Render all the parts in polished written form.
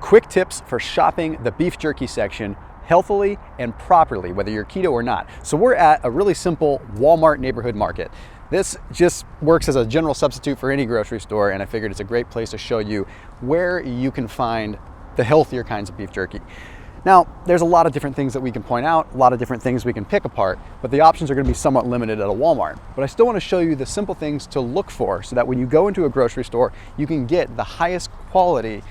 quick tips for shopping the beef jerky section healthily and properly, whether you're keto or not. So we're at a really simple Walmart neighborhood market. This just works as a general substitute for any grocery store, and I figured it's a great place to show you where you can find the healthier kinds of beef jerky. Now, there's a lot of different things that we can point out, a lot of different things we can pick apart, but the options are going to be somewhat limited at a Walmart. But I still want to show you the simple things to look for so that when you go into a grocery store, you can get the highest quality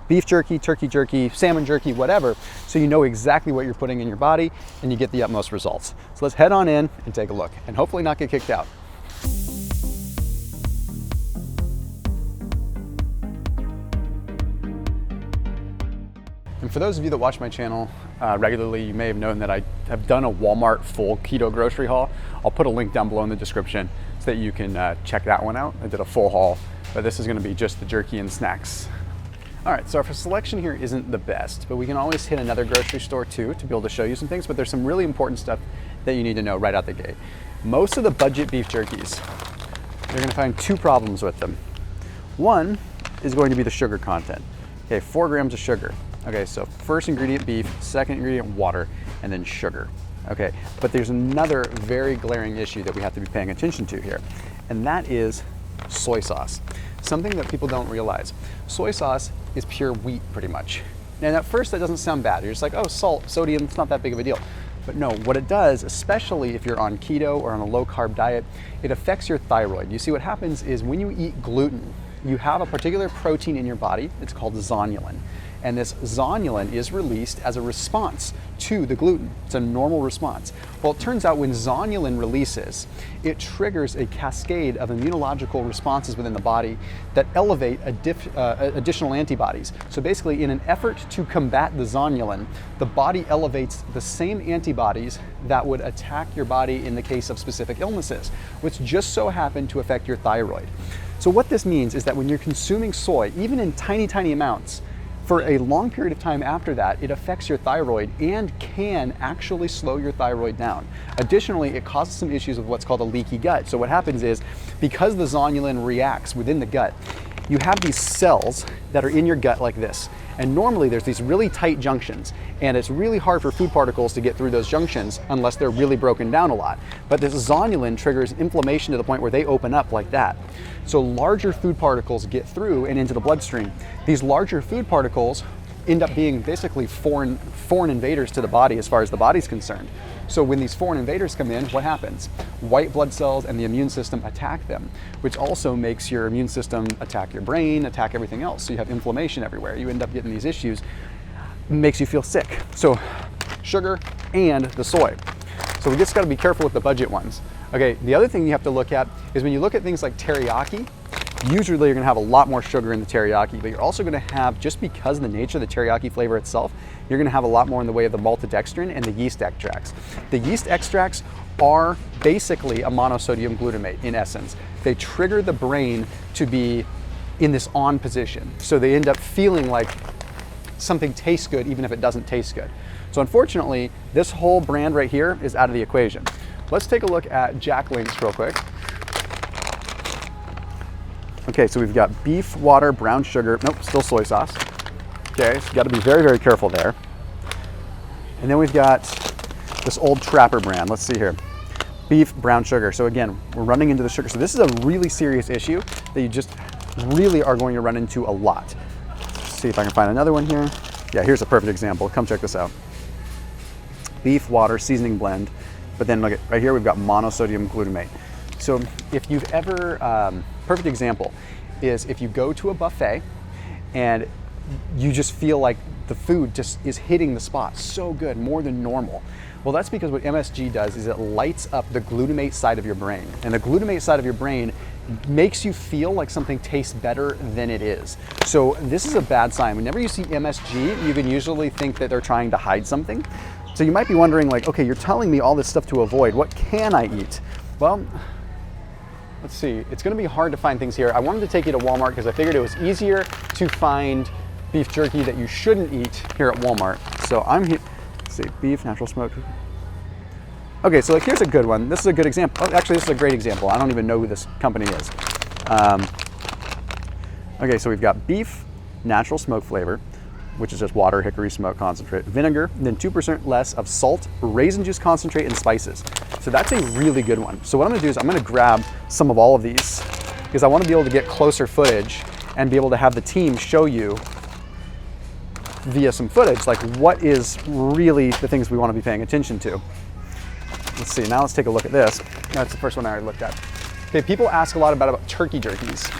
beef jerky, turkey jerky, salmon jerky, whatever, so you know exactly what you're putting in your body and you get the utmost results. So let's head on in and take a look and hopefully not get kicked out. And for those of you that watch my channel regularly, you may have known that I have done a Walmart full keto grocery haul. I'll put a link down below in the description so that you can check that one out. I did a full haul, but this is going to be just the jerky and snacks. All right, so our selection here isn't the best, but we can always hit another grocery store too to be able to show you some things, but there's some really important stuff that you need to know right out the gate. Most of the budget beef jerkies, you're gonna find two problems with them. One is going to be the sugar content. Okay, 4 grams of sugar. Okay, so first ingredient beef, second ingredient water, and then sugar. Okay, but there's another very glaring issue that we have to be paying attention to here, and that is soy sauce. Something that people don't realize. Soy sauce is pure wheat pretty much. And at first that doesn't sound bad. You're just like, oh, salt, sodium, it's not that big of a deal. But no, what it does, especially if you're on keto or on a low carb diet, it affects your thyroid. You see, what happens is when you eat gluten, you have a particular protein in your body, it's called zonulin. And this zonulin is released as a response to the gluten. It's a normal response. Well, it turns out when zonulin releases, it triggers a cascade of immunological responses within the body that elevate additional antibodies. So basically, in an effort to combat the zonulin, the body elevates the same antibodies that would attack your body in the case of specific illnesses, which just so happen to affect your thyroid. So what this means is that when you're consuming soy, even in tiny, tiny amounts, for a long period of time after that, it affects your thyroid and can actually slow your thyroid down. Additionally, it causes some issues with what's called a leaky gut. So what happens is, because the zonulin reacts within the gut, you have these cells that are in your gut like this. And normally there's these really tight junctions, and it's really hard for food particles to get through those junctions unless they're really broken down a lot. But this zonulin triggers inflammation to the point where they open up like that. So larger food particles get through and into the bloodstream. These larger food particles end up being basically foreign invaders to the body as far as the body's concerned. So when these foreign invaders come in, what happens? White blood cells and the immune system attack them, which also makes your immune system attack your brain, attack everything else. So you have inflammation everywhere. You end up getting these issues, makes you feel sick. So sugar and the soy. So we just gotta be careful with the budget ones. Okay, the other thing you have to look at is when you look at things like teriyaki, usually you're gonna have a lot more sugar in the teriyaki, but you're also gonna have, just because of the nature of the teriyaki flavor itself, you're gonna have a lot more in the way of the maltodextrin and the yeast extracts. The yeast extracts are basically a monosodium glutamate in essence. They trigger the brain to be in this on position. So they end up feeling like something tastes good even if it doesn't taste good. So unfortunately, this whole brand right here is out of the equation. Let's take a look at Jack Link's real quick. Okay, so we've got beef, water, brown sugar, nope, still soy sauce. Okay, so you gotta be very, very careful there. And then we've got this old Trapper brand. Let's see here. Beef, brown sugar. So again, we're running into the sugar. So this is a really serious issue that you just really are going to run into a lot. Let's see if I can find another one here. Yeah, here's a perfect example. Come check this out. Beef, water, seasoning blend. But then look at right here, we've got monosodium glutamate. So if you've ever, perfect example is if you go to a buffet and you just feel like the food just is hitting the spot so good, more than normal. Well, that's because what MSG does is it lights up the glutamate side of your brain. And the glutamate side of your brain makes you feel like something tastes better than it is. So this is a bad sign. Whenever you see MSG, you can usually think that they're trying to hide something. So you might be wondering like, okay, you're telling me all this stuff to avoid. What can I eat? Well, let's see. It's gonna be hard to find things here. I wanted to take you to Walmart because I figured it was easier to find beef jerky that you shouldn't eat here at Walmart. So I'm here, let's see, beef, natural smoked. Okay, so like here's a good one. This is a good example. Oh, actually, this is a great example. I don't even know who this company is. Okay, so we've got beef, natural smoke flavor, which is just water, hickory smoke concentrate, vinegar, and then 2% less of salt, raisin juice concentrate, and spices. So that's a really good one. So what I'm gonna do is I'm gonna grab some of all of these because I wanna be able to get closer footage and be able to have the team show you via some footage, like what is really the things we wanna be paying attention to. Let's see, now let's take a look at this. That's the first one I already looked at. Okay, people ask a lot about turkey jerkies.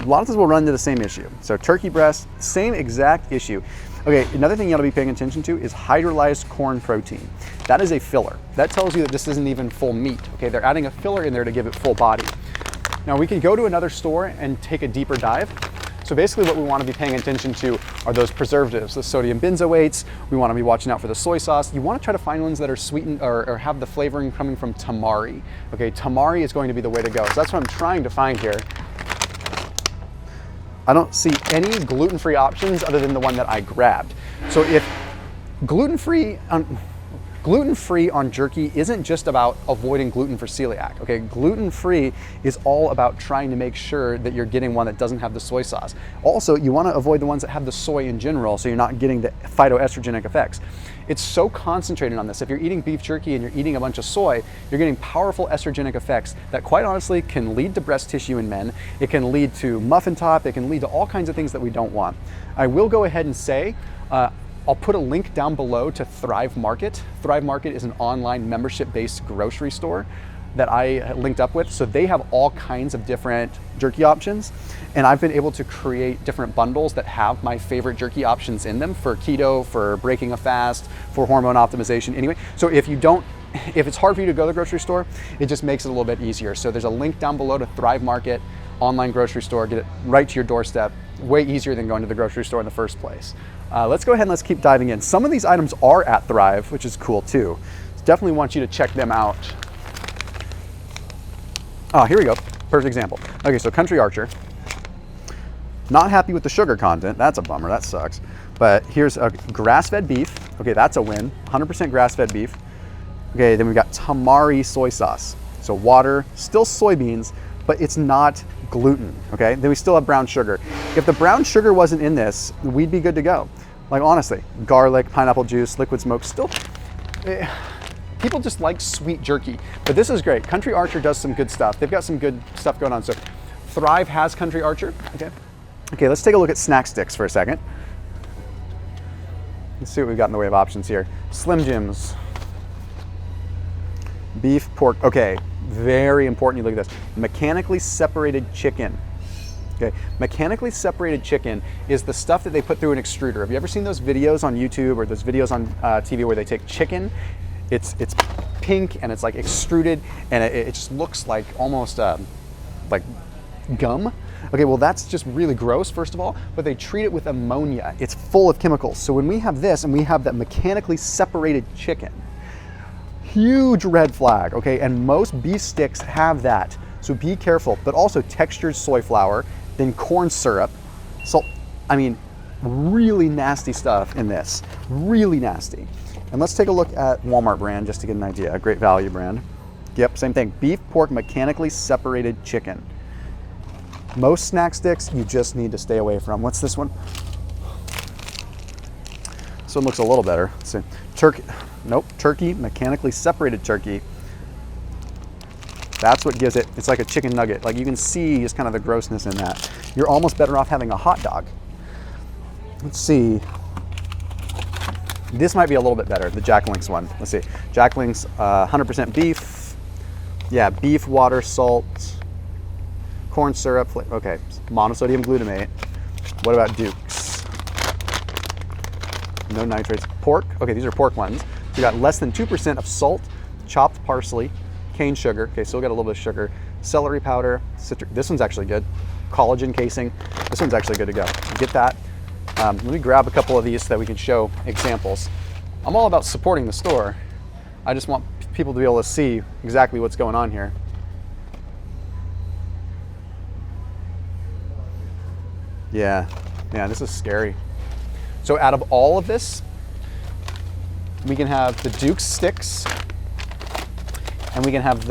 A lot of us will run into the same issue. So turkey breast, same exact issue. Okay, another thing you ought to be paying attention to is hydrolyzed corn protein. That is a filler. That tells you that this isn't even full meat. Okay, they're adding a filler in there to give it full body. Now we can go to another store and take a deeper dive. So basically what we want to be paying attention to are those preservatives, the sodium benzoates. We want to be watching out for the soy sauce. You want to try to find ones that are sweetened or have the flavoring coming from tamari. Okay, tamari is going to be the way to go. So that's what I'm trying to find here. I don't see any gluten-free options other than the one that I grabbed. So if gluten-free on jerky isn't just about avoiding gluten for celiac, okay? Gluten-free is all about trying to make sure that you're getting one that doesn't have the soy sauce. Also, you wanna avoid the ones that have the soy in general so you're not getting the phytoestrogenic effects. It's so concentrated on this. If you're eating beef jerky and you're eating a bunch of soy, you're getting powerful estrogenic effects that quite honestly can lead to breast tissue in men. It can lead to muffin top. It can lead to all kinds of things that we don't want. I will go ahead and say, I'll put a link down below to Thrive Market. Thrive Market is an online membership-based grocery store that I linked up with. So they have all kinds of different jerky options. And I've been able to create different bundles that have my favorite jerky options in them for keto, for breaking a fast, for hormone optimization anyway. So if it's hard for you to go to the grocery store, it just makes it a little bit easier. So there's a link down below to Thrive Market, online grocery store, get it right to your doorstep. Way easier than going to the grocery store in the first place. Let's go ahead and let's keep diving in. Some of these items are at Thrive, which is cool too. Definitely want you to check them out. Oh, here we go. Perfect example. Okay, so Country Archer. Not happy with the sugar content. That's a bummer. That sucks. But here's a grass-fed beef. Okay, that's a win. 100% grass-fed beef. Okay, then we've got tamari soy sauce. So water, still soybeans, but it's not gluten, okay? Then we still have brown sugar. If the brown sugar wasn't in this, we'd be good to go. Like honestly, garlic, pineapple juice, liquid smoke, still, people just like sweet jerky, but this is great. Country Archer does some good stuff. They've got some good stuff going on. So Thrive has Country Archer, okay? Okay, let's take a look at snack sticks for a second. Let's see what we've got in the way of options here. Slim Jims, beef, pork, okay. Very important you look at this. Mechanically separated chicken. Okay, mechanically separated chicken is the stuff that they put through an extruder. Have you ever seen those videos on YouTube or those videos on TV where they take chicken? It's pink and it's like extruded and it just looks like almost like gum. Okay, well that's just really gross first of all, but they treat it with ammonia. It's full of chemicals. So when we have this and we have that mechanically separated chicken, huge red flag, okay? And most beef sticks have that, so be careful. But also textured soy flour, then corn syrup. So, I mean, really nasty stuff in this, really nasty. And let's take a look at Walmart brand just to get an idea, a Great Value brand. Yep, same thing, beef, pork, mechanically separated chicken. Most snack sticks you just need to stay away from. What's this one? This one looks a little better. Let's see. Turkey. Nope, turkey, mechanically separated turkey. That's what gives it, it's like a chicken nugget. Like you can see just kind of the grossness in that. You're almost better off having a hot dog. Let's see. This might be a little bit better, the Jack Link's one. Let's see, Jack Link's 100% beef. Yeah, beef, water, salt, corn syrup, okay, monosodium glutamate. What about Duke's? No nitrates. Pork, okay, these are pork ones. We got less than 2% of salt, chopped parsley, cane sugar, okay, still got a little bit of sugar, celery powder, citric, this one's actually good, collagen casing, this one's actually good to go. Get that. Let me grab a couple of these so that we can show examples. I'm all about supporting the store. I just want people to be able to see exactly what's going on here. Yeah, this is scary. So out of all of this, we can have the Duke's sticks, and we can have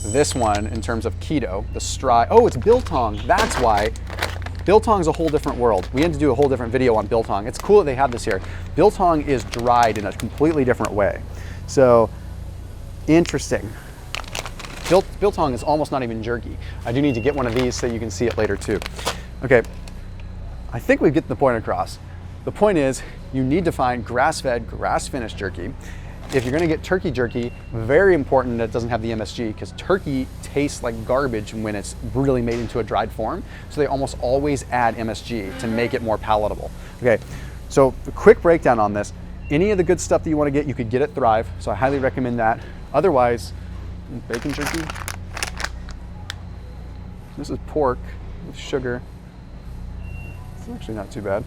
this one in terms of keto, the Stride. Oh, it's Biltong, that's why. Biltong's a whole different world. We had to do a whole different video on Biltong. It's cool that they have this here. Biltong is dried in a completely different way. So, interesting. Biltong is almost not even jerky. I do need to get one of these so you can see it later too. Okay, I think we get the point across. The point is, you need to find grass-fed, grass-finished jerky. If you're gonna get turkey jerky, very important that it doesn't have the MSG, because turkey tastes like garbage when it's really made into a dried form. So they almost always add MSG to make it more palatable. Okay, so a quick breakdown on this. Any of the good stuff that you wanna get, you could get at Thrive, so I highly recommend that. Otherwise, bacon jerky. This is pork with sugar. It's actually not too bad.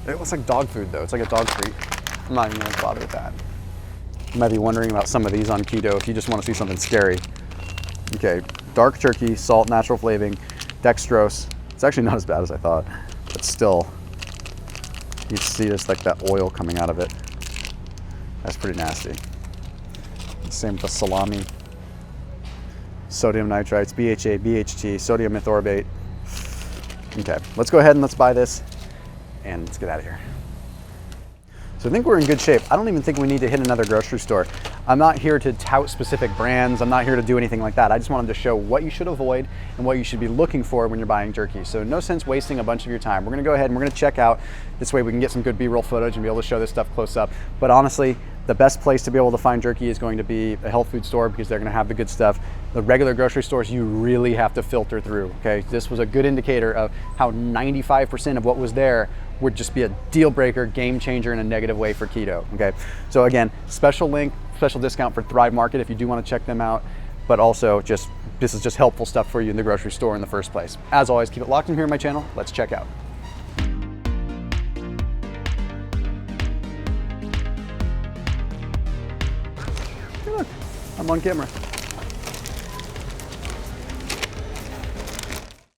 It looks like dog food though. It's like a dog treat. I'm not even gonna bother with that. You might be wondering about some of these on keto if you just want to see something scary. Okay, dark turkey, salt, natural flavoring, dextrose. It's actually not as bad as I thought, but still, you see just like that oil coming out of it. That's pretty nasty. Same with the salami. Sodium nitrites, BHA, BHT, sodium ethorbate. Okay, let's go ahead and let's buy this and let's get out of here. So I think we're in good shape. I don't even think we need to hit another grocery store. I'm not here to tout specific brands. I'm not here to do anything like that. I just wanted to show what you should avoid and what you should be looking for when you're buying jerky. So no sense wasting a bunch of your time. We're gonna go ahead and we're gonna check out. This way we can get some good B-roll footage and be able to show this stuff close up. But honestly, the best place to be able to find jerky is going to be a health food store, because they're gonna have the good stuff. The regular grocery stores, you really have to filter through, okay? This was a good indicator of how 95% of what was there would just be a deal breaker, game changer in a negative way for keto, okay? So again, special link, special discount for Thrive Market if you do want to check them out, but also just, this is just helpful stuff for you in the grocery store in the first place. As always, keep it locked in here on my channel. Let's check out. Look, I'm on camera.